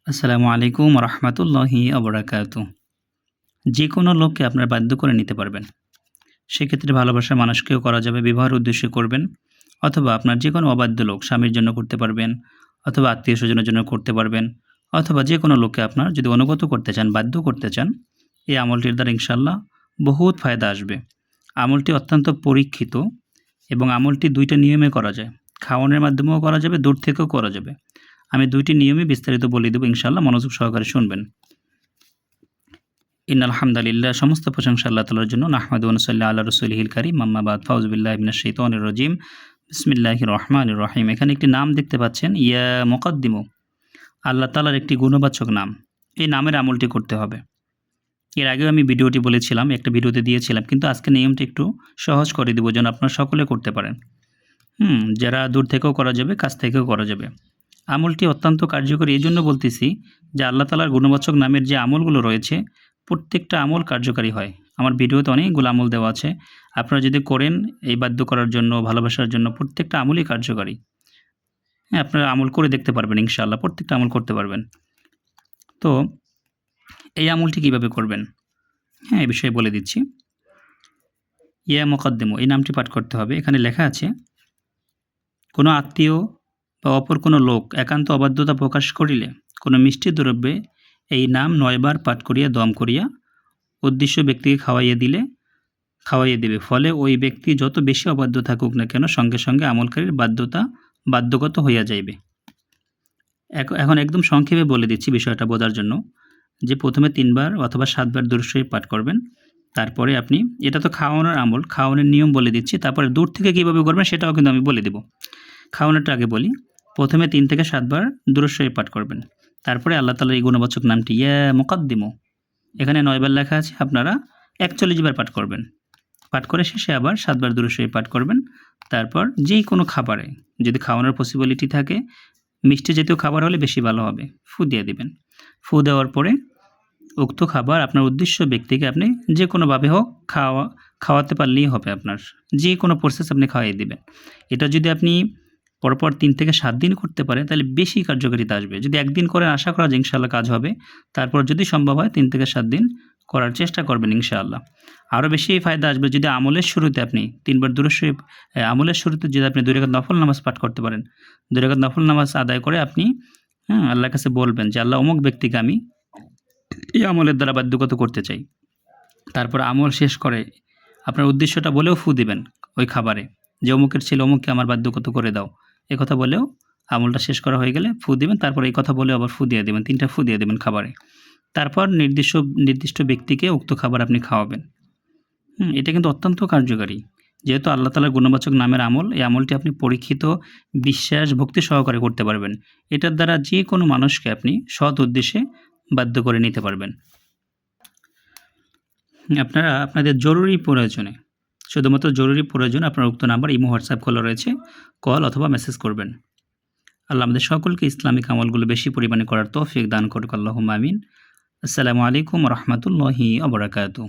আসসালামু আলাইকুম রহমতুল্লাহি অবরাকাতু। যে কোনো লোককে আপনারা বাধ্য করে নিতে পারবেন। সেক্ষেত্রে ভালোবাসার মানুষকেও করা যাবে, বিবাহের উদ্দেশ্যে করবেন, অথবা আপনার যে কোনো অবাধ্য লোক স্বামীর জন্য করতে পারবেন, অথবা আত্মীয়স্বজনের জন্য করতে পারবেন, অথবা যে কোনো লোককে আপনার যদি অনুগত করতে চান, বাধ্য করতে চান, এই আমলটির দ্বারা ইনশাআল্লাহ বহুত ফায়দা আসবে। আমলটি অত্যন্ত পরীক্ষিত এবং আমলটি ২ টা নিয়মে করা যায়। খাওয়ানোর মাধ্যমেও করা যাবে, দূর থেকেও করা যাবে। আমি ২ টি নিয়মই বিস্তারিত বলে দেব ইনশাআল্লাহ, মনোযোগ সহকারে শুনবেন। ইন্নাল হামদালিল্লাহ, সমস্ত প্রশংসা আল্লাহ তাআলার জন্য। নাহমাদু ওয়া নুসাল্লি আলা রাসূলিহিল কারীম, আম্মা বাদ, ফাউযু বিল্লাহি মিনাশ শাইতানির রাজীম। বিসমিল্লাহির রহমানির রহিম। এখানে একটি নাম দেখতে পাচ্ছেন, ইয়া মুকাদ্দিমু। আল্লাহ তাআলার একটি গুণবাচক নাম। এই নামের আমলটি করতে হবে। এর আগেও আমি ভিডিওটি বলেছিলাম, একটা ভিডিওতে দিয়েছিলাম, কিন্তু আজকে নিয়মটি একটু সহজ করে দেব যেন আপনারা সকলে করতে পারেন। যারা দূর থেকেও করা যাবে, কাছ থেকেও করা যাবে। আমলটি অত্যন্ত কার্যকরী এজন্য বলতেছি যে আল্লাহ তাআলার গুণবাচক নামের যে আমলগুলো রয়েছে, প্রত্যেকটা আমল কার্যকারী হয়। আমার ভিডিওতে অনেকগুলো আমল দেওয়া আছে। আপনারা যদি করেন, এই বাধ্য করার জন্য, ভালোবাসার জন্য, প্রত্যেকটা আমলই কার্যকারী। হ্যাঁ, আপনারা আমল করে দেখতে পারবেন ইনশাআল্লাহ, প্রত্যেকটা আমল করতে পারবেন। তো এই আমলটি কিভাবে করবেন? হ্যাঁ, এই বিষয়ে বলে দিচ্ছি। ইয়া মুকাদ্দিমু, এই নামটি পাঠ করতে হবে। এখানে লেখা আছে, কোনো আত্মীয় বা অপর কোনো লোক একান্ত অবাধ্যতা প্রকাশ করিলে কোনো মিষ্টি দ্রব্যে এই নাম ৯ বার পাঠ করিয়া দম করিয়া উদ্দিষ্ট ব্যক্তিকে খাওয়াইয়ে দিবে। ফলে ওই ব্যক্তি যত বেশি অবাধ্য থাকুক না কেন, সঙ্গে সঙ্গে আমলকারীর বাধ্যগত হইয়া যাইবে। এখন একদম সংক্ষেপে বলে দিচ্ছি বিষয়টা বোঝার জন্য, যে প্রথমে ৩ বার অথবা ৭ বার দুরূদ শরীফ পাঠ করবেন। তারপরে আপনি, এটা তো খাওয়ানোর আমল, খাওয়ানোর নিয়ম বলে দিচ্ছি। তারপরে দূর থেকে কীভাবে করবেন সেটাও কিন্তু আমি বলে দেব। খাওয়ানোরটা আগে বলি। প্রথমে ৩ থেকে ৭ বার দুরূদ শরীফ পাঠ করবেন। তারপরে আল্লাহ তাআলার এই গুণবাচক নামটি ইয়া মুকাদ্দিমু, এখানে ৯ বার লেখা আছে, আপনারা ৪১ বার পাঠ করবেন। পাঠ করে শেষে আবার ৭ বার দুরূদ শরীফ পাঠ করবেন। তারপর যেই কোনো খাবারে, যদি খাওয়ানোর পসিবিলিটি থাকে, মিষ্টি জাতীয় খাবার হলে বেশি ভালো হবে, ফু দিয়ে দিবেন। ফু দেওয়ার পরে উক্ত খাবার আপনার উদ্দেশ্য ব্যক্তিকে আপনি যে কোনোভাবে হোক খাওয়াতে পারলেই হবে আপনার। যে কোনো প্রসেস আপনি খাওয়াইয়ে দিবেন। এটা যদি আপনি পরপর ৩ থেকে ৭ দিন করতে পারেন, তাহলে বেশি কার্যকারিতা আসবে। যদি একদিন করেন, আশা করা যায় ইনশাআল্লাহ কাজ হবে। তারপর যদি সম্ভব হয় ৩ থেকে ৭ দিন করার চেষ্টা করবেন ইনশাআল্লাহ। আরও বেশি ফায়দা আসবে যদি আমলের শুরুতে আপনি ৩ বার দুরূদ শরীফ, আমলের শুরুতে যদি আপনি ২ রাকাত নফল নামাজ পাঠ করতে পারেন। ২ রাকাত নফল নামাজ আদায় করে আপনি আল্লাহর কাছে বলবেন যে, আল্লাহ অমুক ব্যক্তিকে আমি এই আমলের দ্বারা বাধ্যগত করতে চাই। তারপর আমল শেষ করে আপনার উদ্দেশ্যটা বলেও ফু দিবেন ওই খাবারে, যে অমুকের ছেলে অমুককে আমার বাধ্যগত করে দাও। একথা বলেও আমলটা শেষ করা হয়ে গেলে ফু দিবেন। তারপর এই কথা বলেও আবার ফু দিয়ে দিবেন, ৩ টা ফু দিয়ে দিবেন খাবারে। তারপর নির্দিষ্ট ব্যক্তিকে উক্ত খাবার আপনি খাওয়াবেন। এটা কিন্তু অত্যন্ত কার্যকারী। যেহেতু আল্লাহ তাআলার গুণবাচক নামের আমল, এই আমলটি আপনি পরীক্ষিত, বিশ্বাস, ভক্তি সহকারে করতে পারবেন। এটার দ্বারা যে কোনো মানুষকে আপনি সৎ উদ্দেশ্যে বাধ্য করে নিতে পারবেন। আপনারা আপনাদের জরুরি প্রয়োজনে, শুধুমাত্র জরুরি প্রয়োজনে আপনার উক্ত নাম্বার ইমো, হোয়াটসঅ্যাপ খোলা রয়েছে, কল অথবা মেসেজ করবেন। আল্লাহ আমাদের সকলকে ইসলামিক আমলগুলো বেশি পরিমাণে করার তৌফিক দান করুক। আল্লাহুম্মা আমিন। আসসালামু আলাইকুম রহমতুল্লাহি ওয়া বারাকাতুহু।